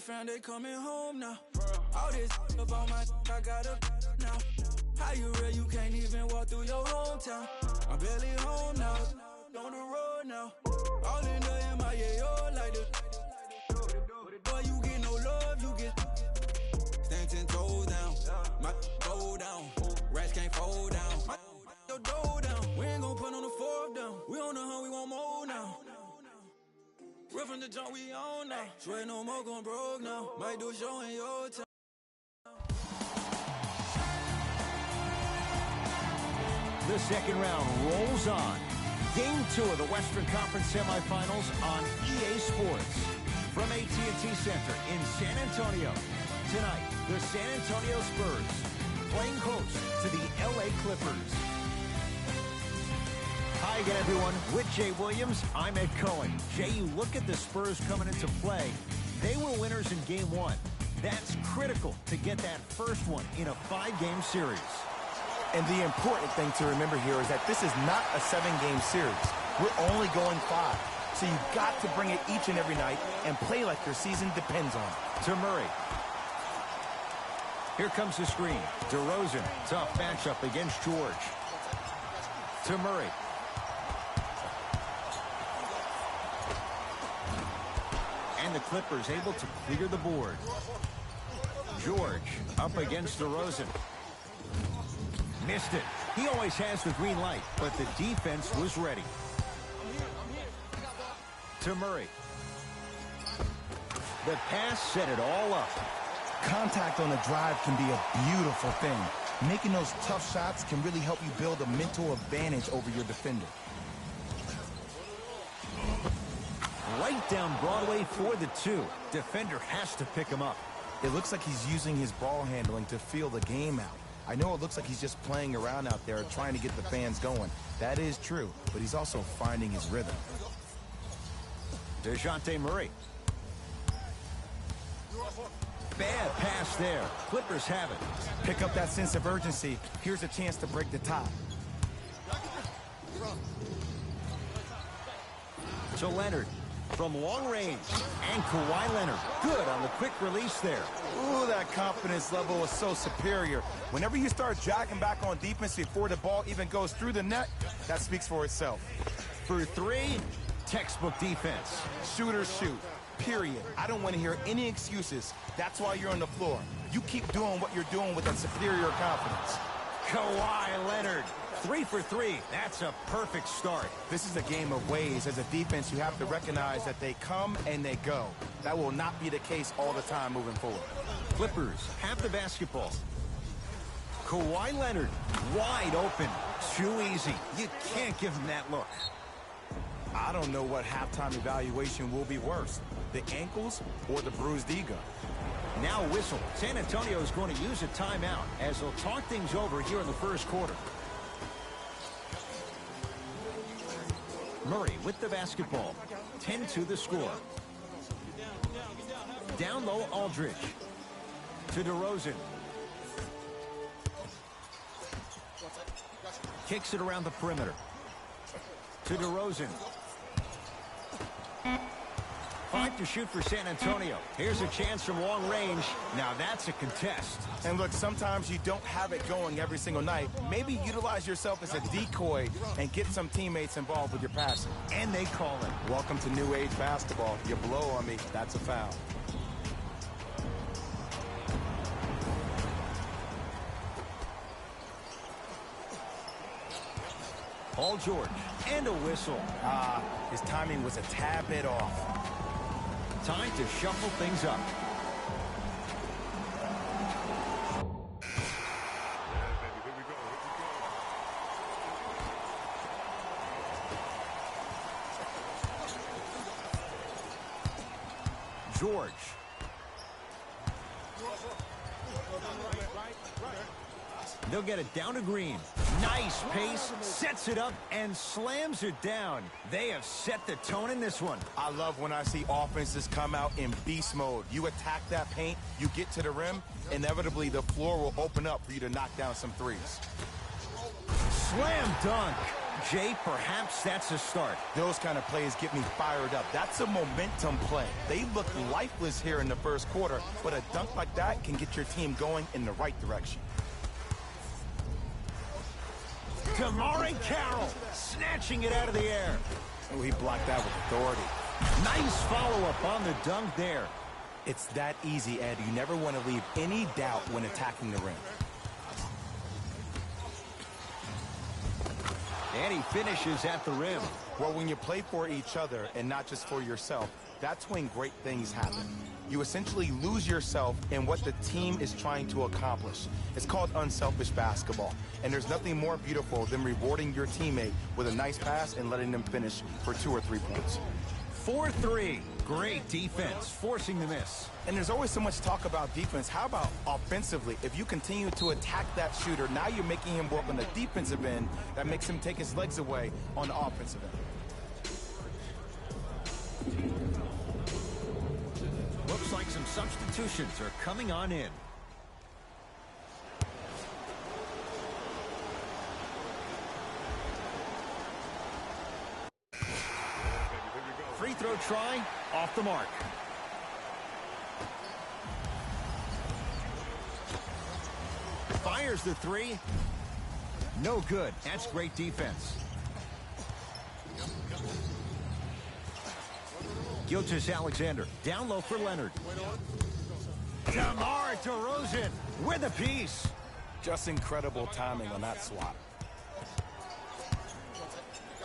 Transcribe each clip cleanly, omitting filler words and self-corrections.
girlfriend, they coming home now. All this up on my, I got up now. How you real, you can't even walk through your hometown. I'm barely home now, on the road now. All in the MIA, like this. Boy, you get no love, you get stand 10 toes down. My go down, rats can't fold down. My your dough down, we ain't gon' put on the fourth down. We on the hunt, we want more now. Real from the jump, we on now. Swear no more gon' broke now. Might do a show in your town. The second round rolls on. Game 2 of the Western Conference semifinals on EA Sports. From AT&T Center in San Antonio. Tonight, the San Antonio Spurs playing host to the LA Clippers. Hi again, everyone. With Jay Williams, I'm Ed Cohen. Jay, you look at the Spurs coming into play. They were winners in Game 1. That's critical to get that first one in a 5-game series. And the important thing to remember here is that this is not a 7-game series. We're only going 5. So you've got to bring it each and every night and play like your season depends on it. To Murray. Here comes the screen. DeRozan, tough matchup against George. To Murray. And the Clippers able to clear the board. George up against DeRozan. Missed it. He always has the green light, but the defense was ready. To Murray. The pass set it all up. Contact on the drive can be a beautiful thing. Making those tough shots can really help you build a mental advantage over your defender. Right down Broadway for the 2. Defender has to pick him up. It looks like he's using his ball handling to feel the game out. I know it looks like he's just playing around out there trying to get the fans going. That is true, but he's also finding his rhythm. DeJounte Murray. Bad pass there. Clippers have it. Pick up that sense of urgency. Here's a chance to break the tie. To Leonard. From long range. And Kawhi Leonard. Good on the quick release there. Ooh, that confidence level is so superior. Whenever you start jogging back on defense before the ball even goes through the net, that speaks for itself. For 3, textbook defense. Shooters shoot. Period. I don't want to hear any excuses. That's why you're on the floor. You keep doing what you're doing with that superior confidence. Kawhi Leonard. 3 for 3. That's a perfect start. This is a game of ways. As a defense, you have to recognize that they come and they go. That will not be the case all the time moving forward. Clippers have the basketball. Kawhi Leonard wide open. Too easy. You can't give him that look. I don't know what halftime evaluation will be worse, the ankles or the bruised ego. Now whistle. San Antonio is going to use a timeout as they'll talk things over here in the first quarter. Murray with the basketball. 10-2 the score. Down low, Aldridge. To DeRozan. Kicks it around the perimeter. To DeRozan. 5 to shoot for San Antonio. Here's a chance from long range. Now that's a contest. And look, sometimes you don't have it going every single night. Maybe utilize yourself as a decoy and get some teammates involved with your passing. And they call it. Welcome to new age basketball. You blow on me, that's a foul. Paul George. And a whistle. His timing was a tad bit off. Time to shuffle things up. George. They'll get it down to Green. Nice pace, sets it up, and slams it down. They have set the tone in this one. I love when I see offenses come out in beast mode. You attack that paint, you get to the rim, inevitably the floor will open up for you to knock down some threes. Slam dunk. Jay, perhaps that's a start. Those kind of plays get me fired up. That's a momentum play. They look lifeless here in the first quarter, but a dunk like that can get your team going in the right direction. Damari Carroll snatching it out of the air. Oh, he blocked that with authority. Nice follow-up on the dunk there. It's that easy, Ed. You never want to leave any doubt when attacking the rim. And he finishes at the rim. Well, when you play for each other and not just for yourself, that's when great things happen. You essentially lose yourself in what the team is trying to accomplish. It's called unselfish basketball. And there's nothing more beautiful than rewarding your teammate with a nice pass and letting them finish for 2 or 3 points. 4-3. Great defense, forcing the miss. And there's always so much talk about defense. How about offensively? If you continue to attack that shooter, now you're making him work on the defensive end. That makes him take his legs away on the offensive end. Looks like some substitutions are coming on in. Free throw try, off the mark. Fires the three. No good. That's great defense. Gilgeous-Alexander down low for Leonard. DeMar DeRozan with a piece. Just incredible timing on that swat.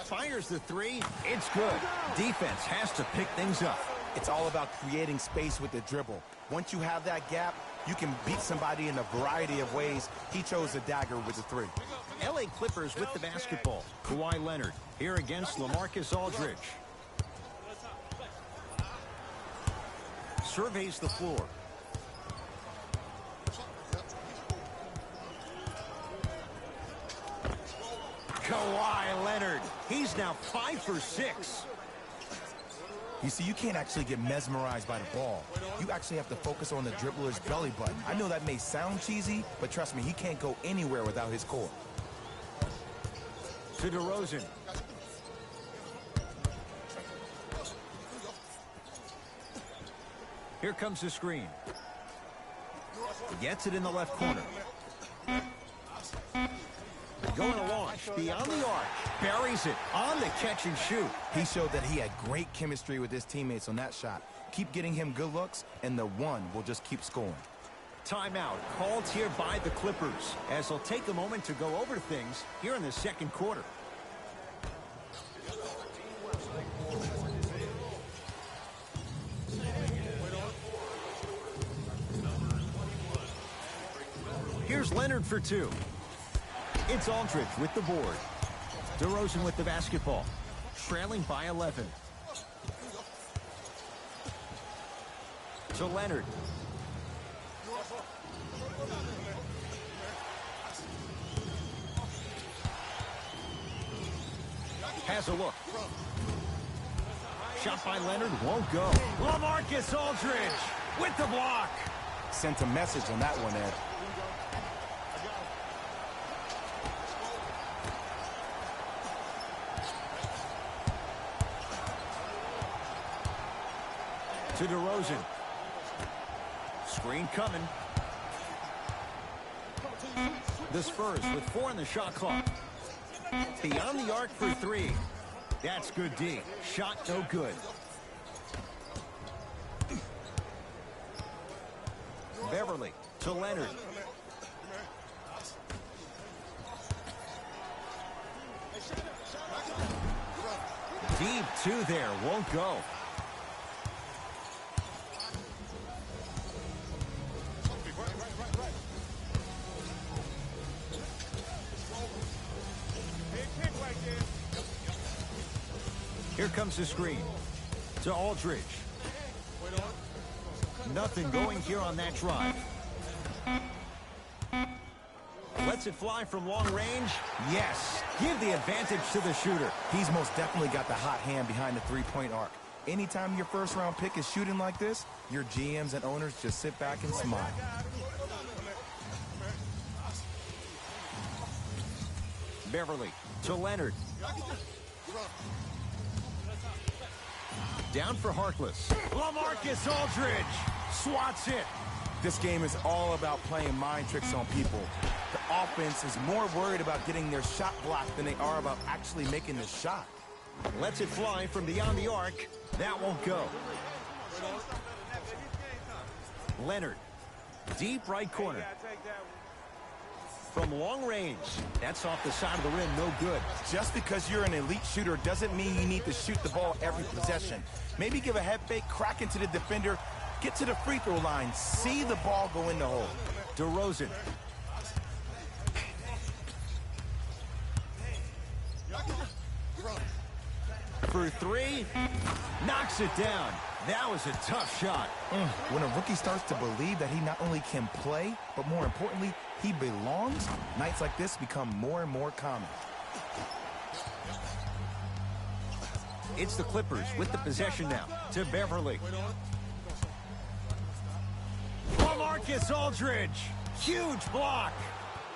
Fires the three. It's good. Defense has to pick things up. It's all about creating space with the dribble. Once you have that gap, you can beat somebody in a variety of ways. He chose the dagger with the three. LA Clippers with the basketball. Kawhi Leonard here against LaMarcus Aldridge. Surveys the floor. Kawhi Leonard. He's now 5 for 6. You see, you can't actually get mesmerized by the ball. You actually have to focus on the dribbler's belly button. I know that may sound cheesy, but trust me, he can't go anywhere without his core. To DeRozan. Here comes the screen. Gets it in the left corner. Going to launch beyond the arc. Buries it on the catch and shoot. He showed that he had great chemistry with his teammates on that shot. Keep getting him good looks, and the one will just keep scoring. Timeout called here by the Clippers, as they'll take a moment to go over things here in the second quarter. Here's Leonard for 2. It's Aldridge with the board. DeRozan with the basketball, trailing by 11. To Leonard. Has a look. Shot by Leonard won't go. LaMarcus Aldridge with the block. Sent a message on that one, Ed. To DeRozan. Screen coming. The Spurs with 4 in the shot clock. Beyond the arc for 3. That's good D. Shot no good. Beverly to Leonard. Deep 2 there. Won't go. Here comes the screen to Aldridge. Nothing going here on that drive. Lets it fly from long range. Yes. Give the advantage to the shooter. He's most definitely got the hot hand behind the three-point arc. Anytime your first-round pick is shooting like this, your GMs and owners just sit back and smile. Beverly To Leonard. Down for Harkless. LaMarcus Aldridge swats it. This game is all about playing mind tricks on people. The offense is more worried about getting their shot blocked than they are about actually making the shot. Lets it fly from beyond the arc. That won't go. Leonard. Deep right corner. From long range. That's off the side of the rim. No good. Just because you're an elite shooter doesn't mean you need to shoot the ball every possession. Maybe give a head fake, crack into the defender, get to the free throw line, see the ball go in the hole. DeRozan. For three. Knocks it down. That was a tough shot. When a rookie starts to believe that he not only can play, but more importantly, he belongs, nights like this become more and more common. It's the Clippers with the possession now. To Beverly. LaMarcus Aldridge. Huge block.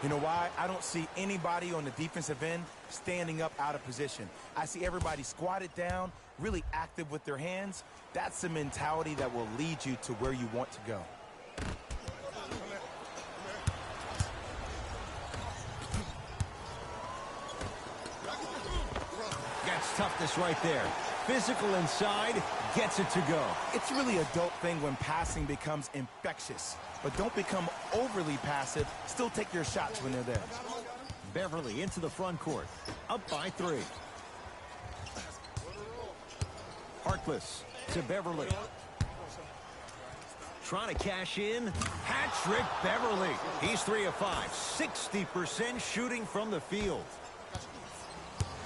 You know why? I don't see anybody on the defensive end standing up out of position. I see everybody squatted down, really active with their hands. That's the mentality that will lead you to where you want to go. That's toughness right there. Physical inside, gets it to go. It's really a dope thing when passing becomes infectious. But don't become overly passive. Still take your shots when they're there. Beverly into the front court. Up by 3. Harkless to Beverly. Trying to cash in. Hat-trick Beverly. He's 3 of 5. 60% shooting from the field.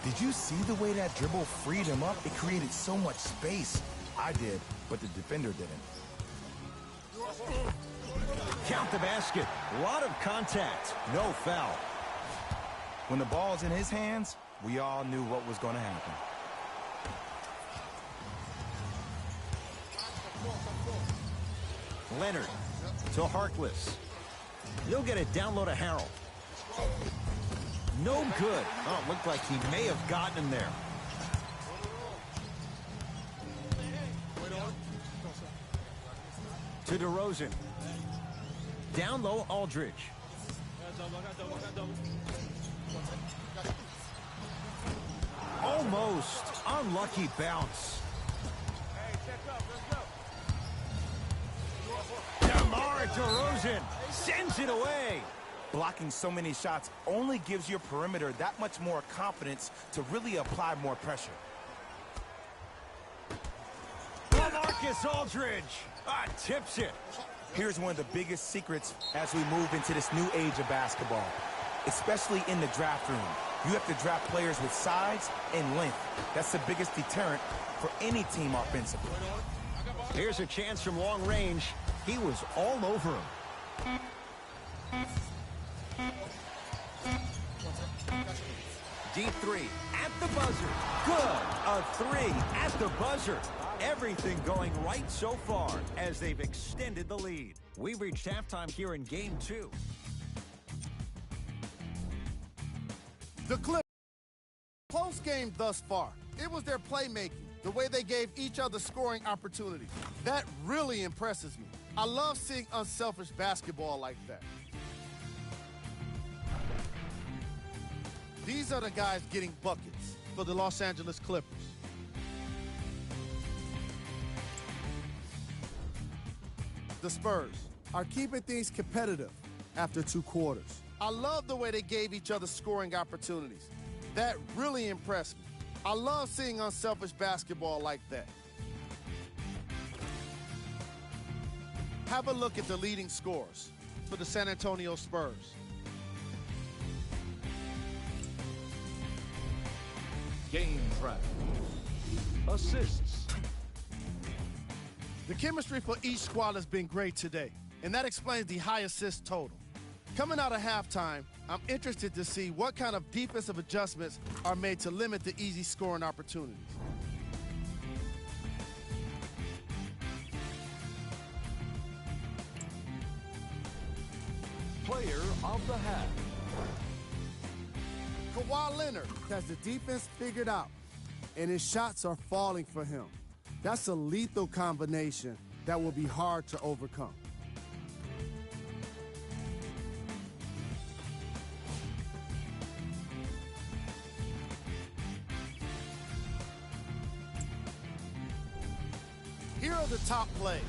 Did you see the way that dribble freed him up? It created so much space. I did, but the defender didn't. Count the basket. A lot of contact. No foul. When the ball's in his hands, we all knew what was going to happen. Leonard to Harkless. He'll get it down low to Harrell. No good. Oh, it looked like he may have gotten him there. To DeRozan. Down low, Aldridge. Almost. Unlucky bounce. DeMar DeRozan sends it away. Blocking so many shots only gives your perimeter that much more confidence to really apply more pressure. LaMarcus Aldridge tips it. Here's one of the biggest secrets as we move into this new age of basketball, especially in the draft room. You have to draft players with size and length. That's the biggest deterrent for any team offensively. Here's a chance from long range. He was all over him. Deep 3 at the buzzer. Good. A 3 at the buzzer. Everything going right so far as they've extended the lead. We've reached halftime here in Game 2. The Clippers, close game thus far. It was their playmaking, the way they gave each other scoring opportunities. That really impresses me. I love seeing unselfish basketball like that. These are the guys getting buckets for the Los Angeles Clippers. The Spurs are keeping things competitive after 2 quarters. I love the way they gave each other scoring opportunities. That really impressed me. I love seeing unselfish basketball like that. Have a look at the leading scorers for the San Antonio Spurs. Game track. Assists. The chemistry for each squad has been great today, and that explains the high assist total. Coming out of halftime, I'm interested to see what kind of defensive adjustments are made to limit the easy scoring opportunities. Player of the half. Kawhi Leonard has the defense figured out, and his shots are falling for him. That's a lethal combination that will be hard to overcome. Here are the top plays.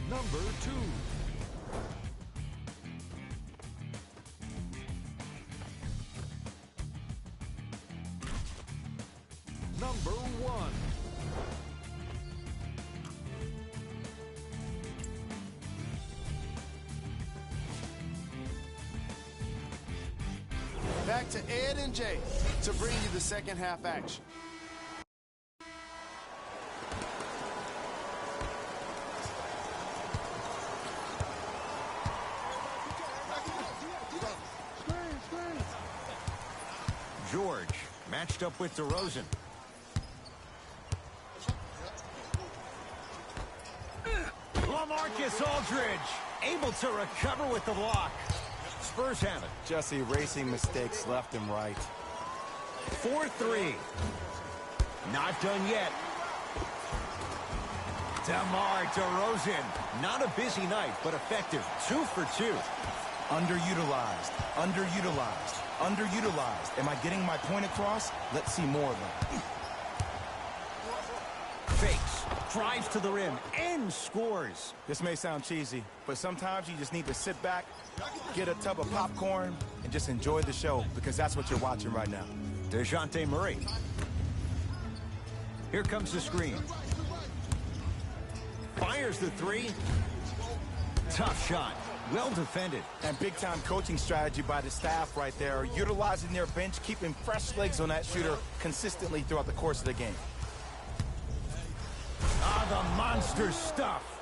Number 2. Number 1. Back to Ed and Jay to bring you the second half action. George matched up with DeRozan. LaMarcus Aldridge able to recover with the block. Spurs have it. Just erasing mistakes left and right. 4-3. Not done yet. DeMar DeRozan. Not a busy night, but effective. 2 for 2. Underutilized, underutilized, underutilized. Am I getting my point across? Let's see more of that. Fakes. Drives to the rim and scores. This may sound cheesy, but sometimes you just need to sit back, get a tub of popcorn, and just enjoy the show, because that's what you're watching right now. DeJounte Murray. Here comes the screen. Fires the 3. Tough shot. Well defended. And big-time coaching strategy by the staff right there, utilizing their bench, keeping fresh legs on that shooter consistently throughout the course of the game. Ah, the monster stuff.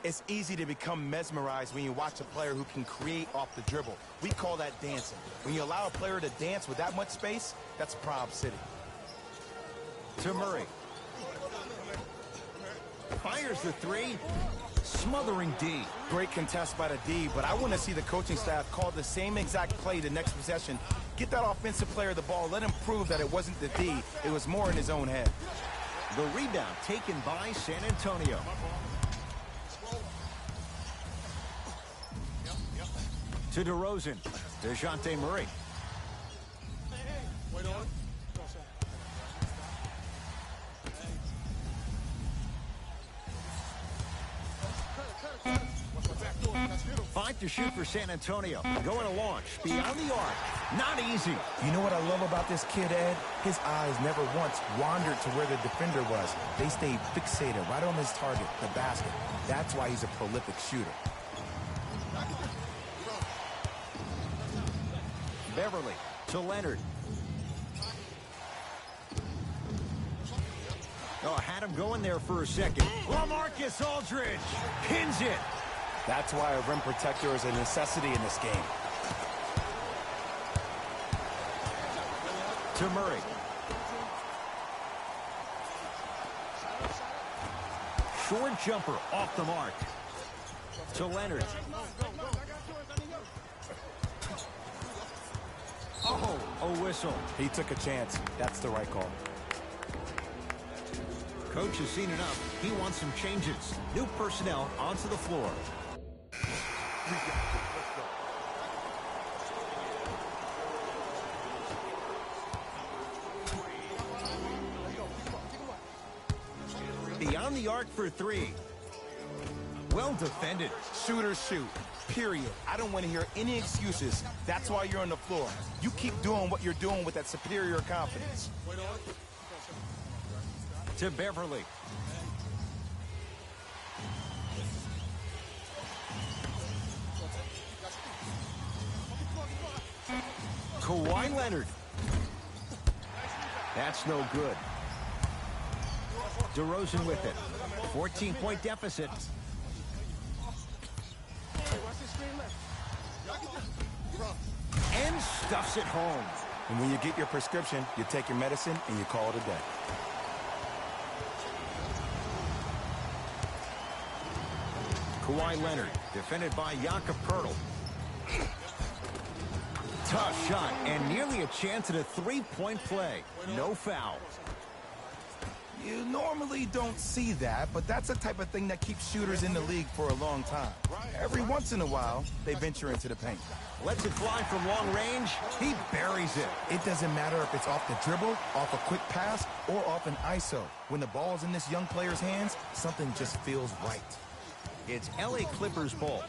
It's easy to become mesmerized when you watch a player who can create off the dribble. We call that dancing. When you allow a player to dance with that much space, that's Prob City. To Murray. Fires the 3. Smothering D. Great contest by the D, but I want to see the coaching staff call the same exact play the next possession. Get that offensive player the ball. Let him prove that it wasn't the D. It was more in his own head. The rebound taken by San Antonio. To DeRozan. DeJounte Murray. Five to shoot for San Antonio. Going to launch. Beyond the arc. Not easy. You know what I love about this kid, Ed? His eyes never once wandered to where the defender was. They stayed fixated right on his target, the basket. That's why he's a prolific shooter. Beverly to Leonard. Oh, had him going there for a second. LaMarcus Aldridge pins it. That's why a rim protector is a necessity in this game. To Murray. Short jumper off the mark. To Leonard. Oh, a whistle. He took a chance. That's the right call. Coach has seen enough. He wants some changes. New personnel onto the floor. Beyond the arc for 3. Well defended. Shooters shoot. Period. I don't want to hear any excuses. That's why you're on the floor. You keep doing what you're doing with that superior confidence. To Beverly. Kawhi Leonard. That's no good. DeRozan with it. 14-point deficit. And stuffs it home. And when you get your prescription, you take your medicine and you call it a day. Kawhi Leonard, defended by Jakob Poeltl. Tough shot and nearly a chance at a three-point play. No foul. You normally don't see that, but that's the type of thing that keeps shooters in the league for a long time. Every once in a while, they venture into the paint. Lets it fly from long range. He buries it. It doesn't matter if it's off the dribble, off a quick pass, or off an ISO. When the ball's in this young player's hands, something just feels right. It's LA Clippers ball.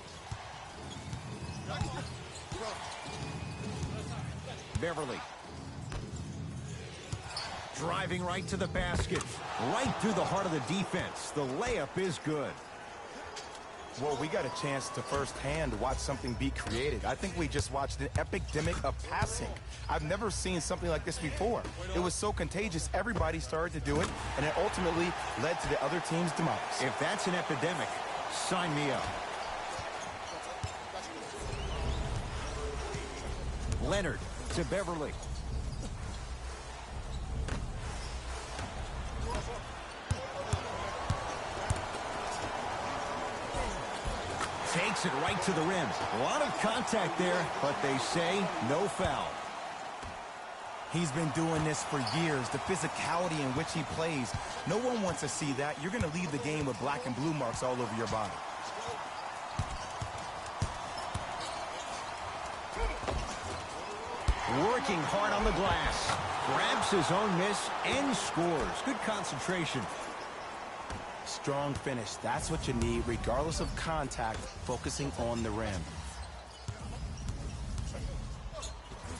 Beverly. Driving right to the basket. Right through the heart of the defense. The layup is good. Well, we got a chance to firsthand watch something be created. I think we just watched an epidemic of passing. I've never seen something like this before. It was so contagious, everybody started to do it, and it ultimately led to the other team's demise. If that's an epidemic, sign me up. Leonard to Beverly. Takes it right to the rim. A lot of contact there, but they say no foul. He's been doing this for years. The physicality in which he plays. No one wants to see that. You're going to leave the game with black and blue marks all over your body. Working hard on the glass. Grabs his own miss and scores. Good concentration. Strong finish. That's what you need, regardless of contact, focusing on the rim.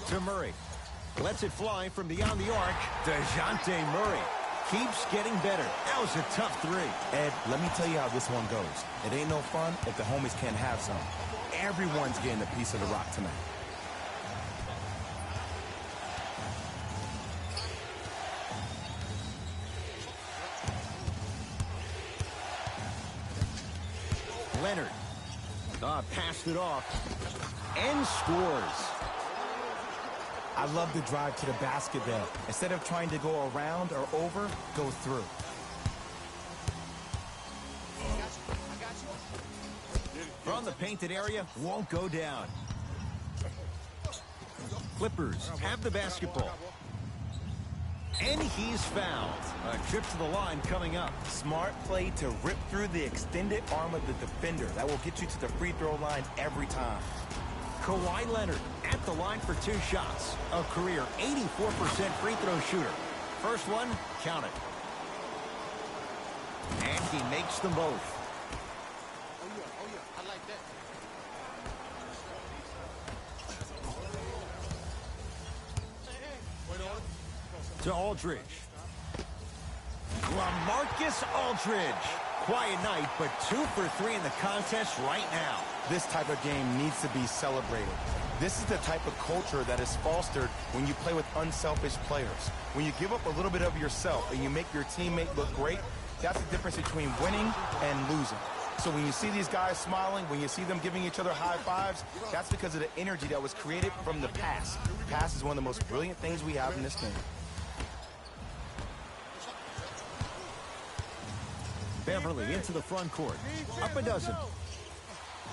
To Murray. Lets it fly from beyond the arc. DeJounte Murray keeps getting better. That was a tough three. Ed, let me tell you how this one goes. It ain't no fun if the homies can't have some. Everyone's getting a piece of the rock tonight. Leonard. Passed it off. And scores. I love the drive to the basket there. Instead of trying to go around or over, go through. From the painted area, won't go down. Clippers have the basketball. And he's fouled. A trip to the line coming up. Smart play to rip through the extended arm of the defender. That will get you to the free throw line every time. Kawhi Leonard at the line for 2 shots. A career 84% free throw shooter. First one, count it. And he makes them both. I like that. To Aldridge. LaMarcus Aldridge. Quiet night, but 2 for 3 in the contest right now. This type of game needs to be celebrated. This is the type of culture that is fostered when you play with unselfish players. When you give up a little bit of yourself and you make your teammate look great, that's the difference between winning and losing. So when you see these guys smiling, when you see them giving each other high fives, that's because of the energy that was created from the pass. Pass is one of the most brilliant things we have in this game. Beverly into the front court. Up a dozen.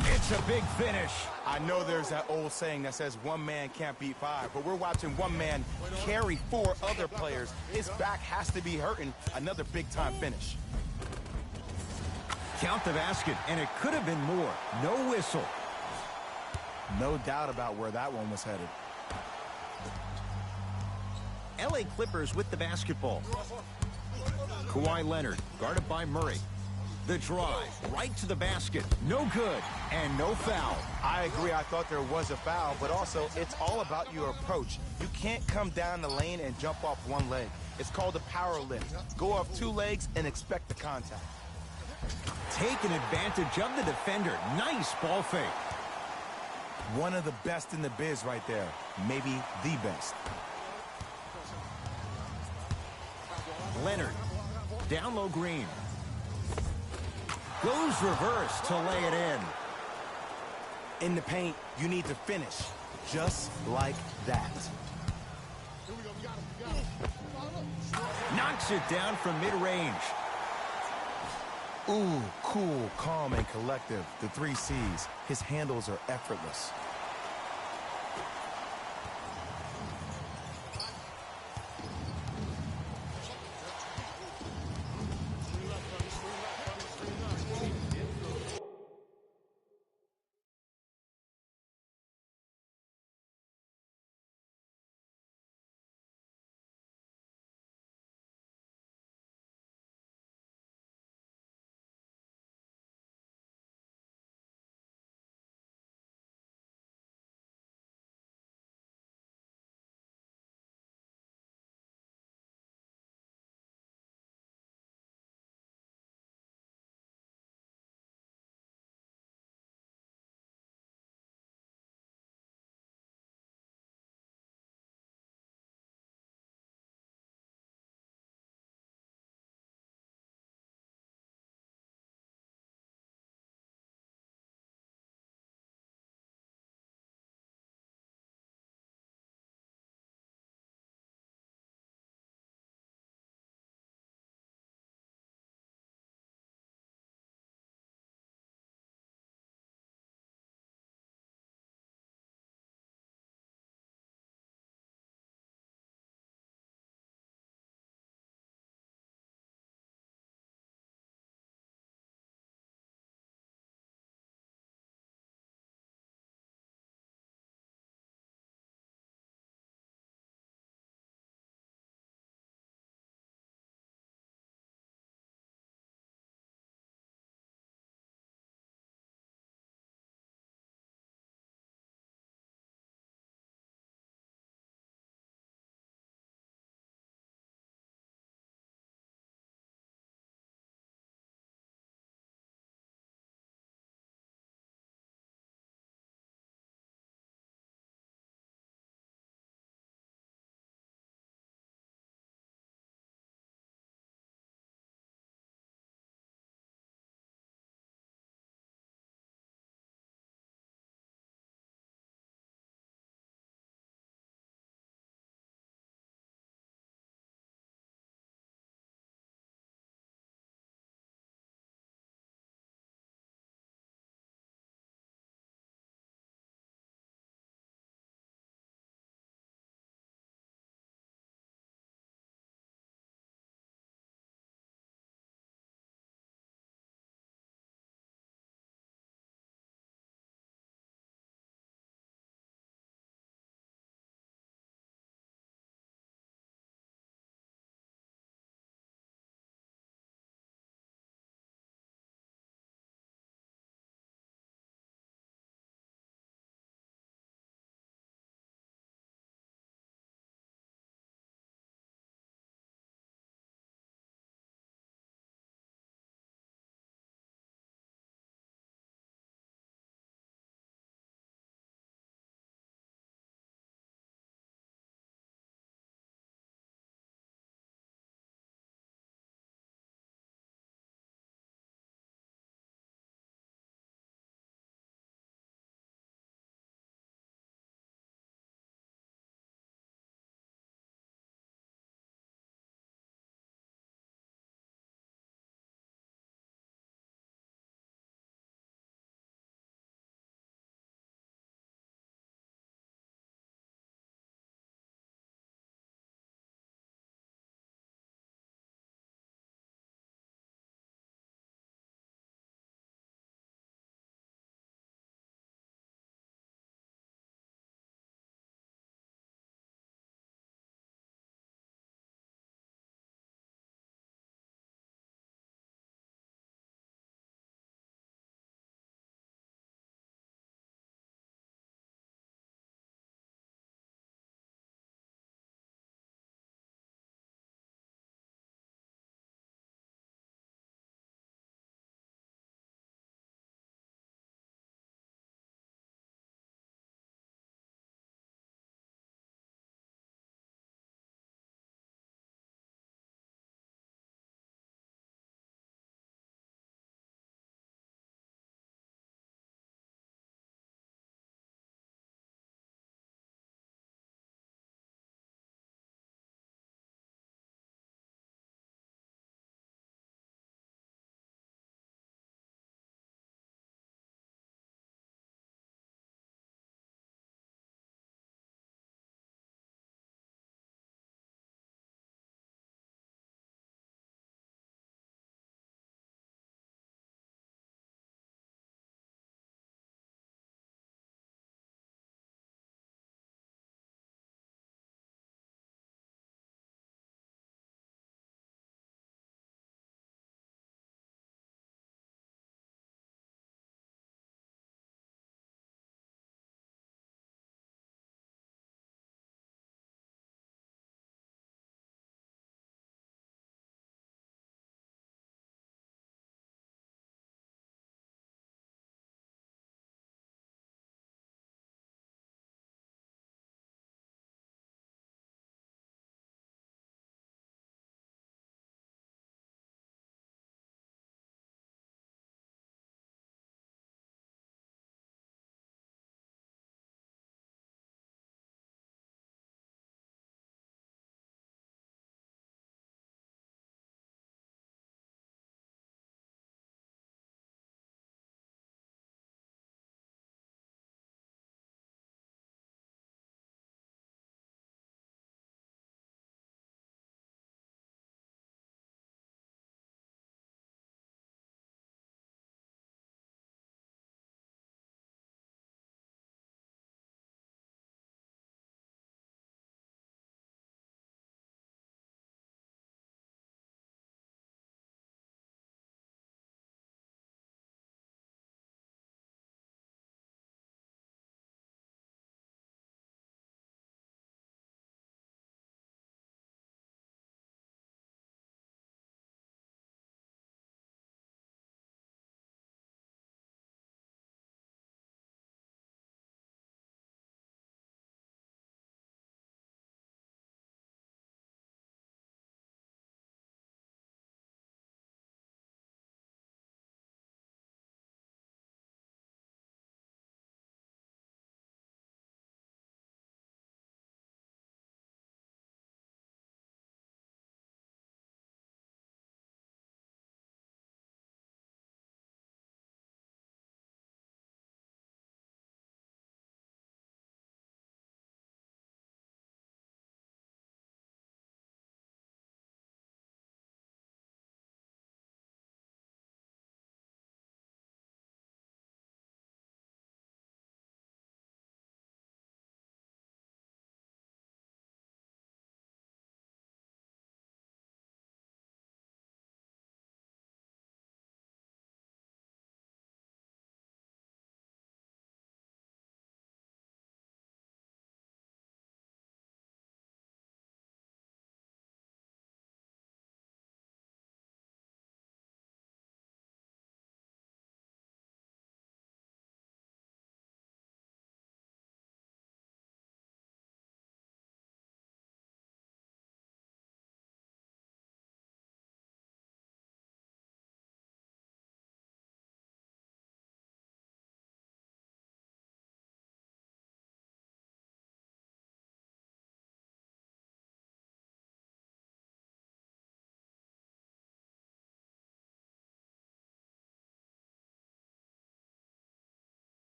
It's a big finish. I know there's that old saying that says one man can't beat 5, but we're watching one man carry 4 other players. His back has to be hurting. Another big-time finish. Count the basket, and it could have been more. No whistle. No doubt about where that one was headed. LA Clippers with the basketball. Kawhi Leonard, guarded by Murray. The drive, right to the basket. No good, and no foul. I agree, I thought there was a foul, but also it's all about your approach. You can't come down the lane and jump off one leg. It's called a power lift. Go off 2 legs and expect the contact. Taking advantage of the defender. Nice ball fake. One of the best in the biz right there. Maybe the best. Leonard, down low green. Goes reverse to lay it in. In the paint, you need to finish. Just like that. Knocks it down from mid-range. Ooh, cool, calm, and collective. The 3 C's. His handles are effortless.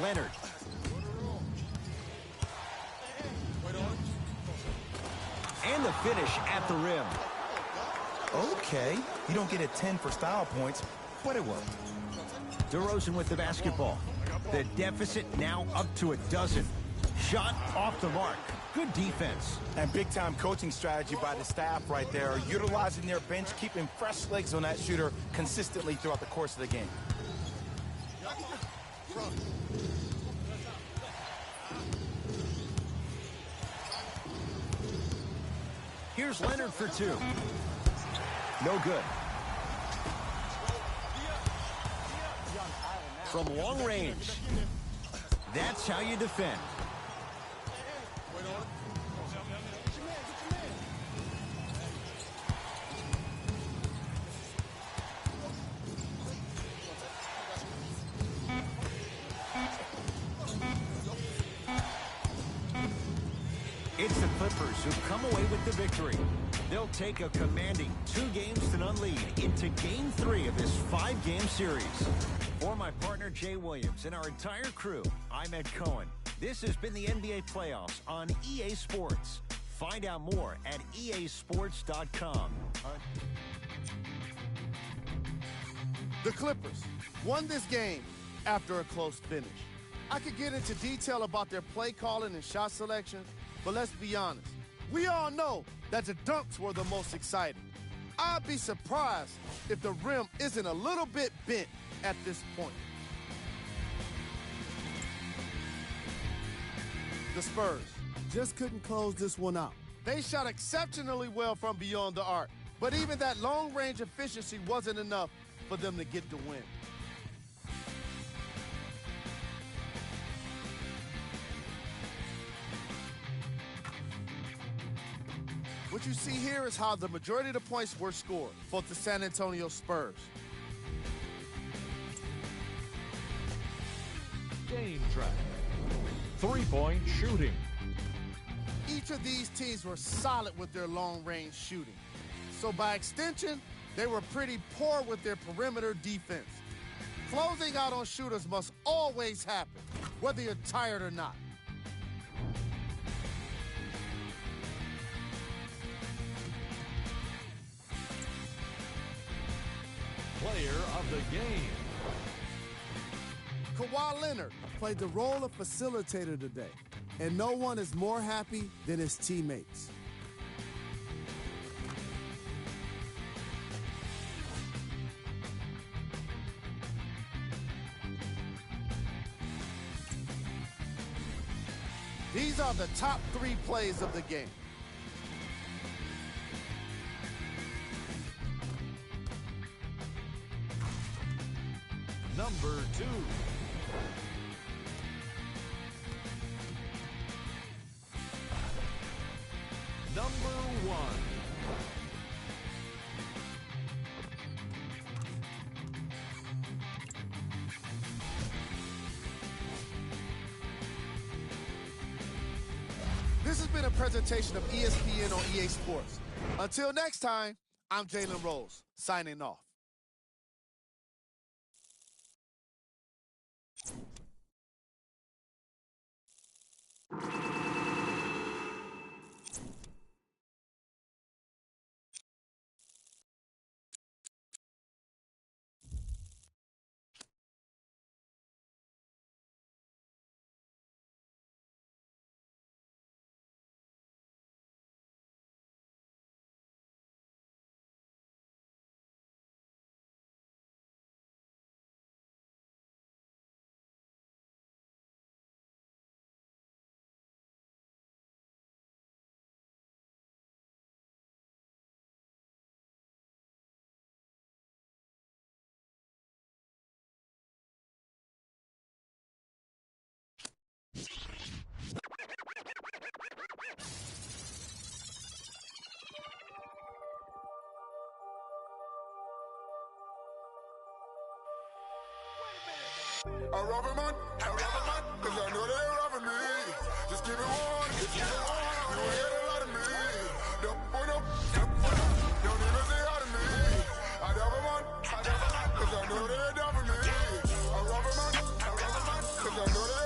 Leonard. And the finish at the rim. Okay, you don't get a 10 for style points, but it worked. DeRozan with the basketball. The deficit now up to a dozen. Shot off the mark. Good defense. And big-time coaching strategy by the staff right there, utilizing their bench, keeping fresh legs on that shooter consistently throughout the course of the game. Here's Leonard for two. No good. From long range. That's how you defend. It's the Clippers who come away with the victory. They'll take a commanding 2-0 lead into Game 3 of this 5-game series. For my partner Jay Williams and our entire crew, I'm Ed Cohen. This has been the NBA Playoffs on EA Sports. Find out more at easports.com. The Clippers won this game after a close finish. I could get into detail about their play calling and shot selection, but let's be honest. We all know that the dunks were the most exciting. I'd be surprised if the rim isn't a little bit bent at this point. The Spurs just couldn't close this one out. They shot exceptionally well from beyond the arc, but even that long-range efficiency wasn't enough for them to get the win. What you see here is how the majority of the points were scored for the San Antonio Spurs. Game track. 3-point shooting. Each of these teams were solid with their long-range shooting. So by extension, they were pretty poor with their perimeter defense. Closing out on shooters must always happen, whether you're tired or not. Player of the game. Kawhi Leonard played the role of facilitator today, and no one is more happy than his teammates. These are the top 3 plays of the game. Number 2. Number 1. This has been a presentation of ESPN on EA Sports. Until next time, I'm Jalen Rose, signing off. I rob a man, cause I know they robbing me. Just give it one, you ain't get a lot of me. Don't even say out of me. I rob a man, cause I know they robbing me. I rob a man, cause I know they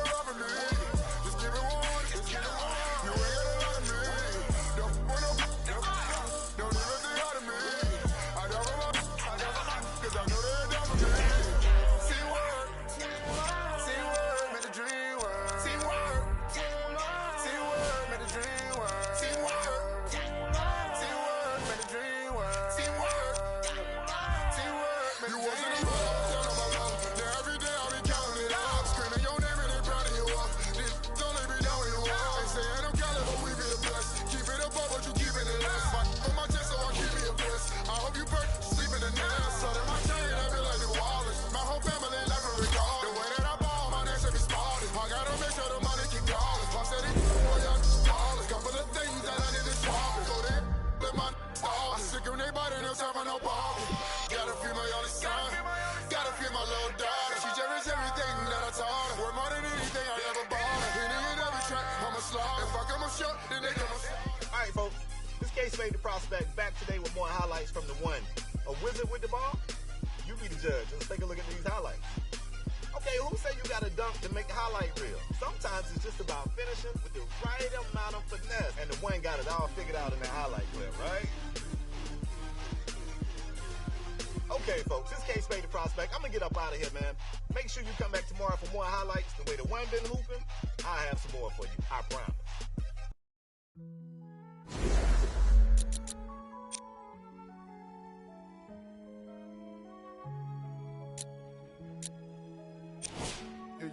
then they come All right, folks. This case made the prospect back today with more highlights from the one. A wizard with the ball? You be the judge. Let's take a look at these highlights. Okay, who said you got to dunk to make a highlight reel? Sometimes it's just about finishing with the right amount of finesse. And the one got it all figured out in that highlight clip, right? Okay, folks, this case made the prospect. I'm going to get up out of here, man. Make sure you come back tomorrow for more highlights. The way the one been hooping, I'll have some more for you. I promise.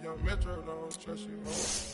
Young Metro don't trust you.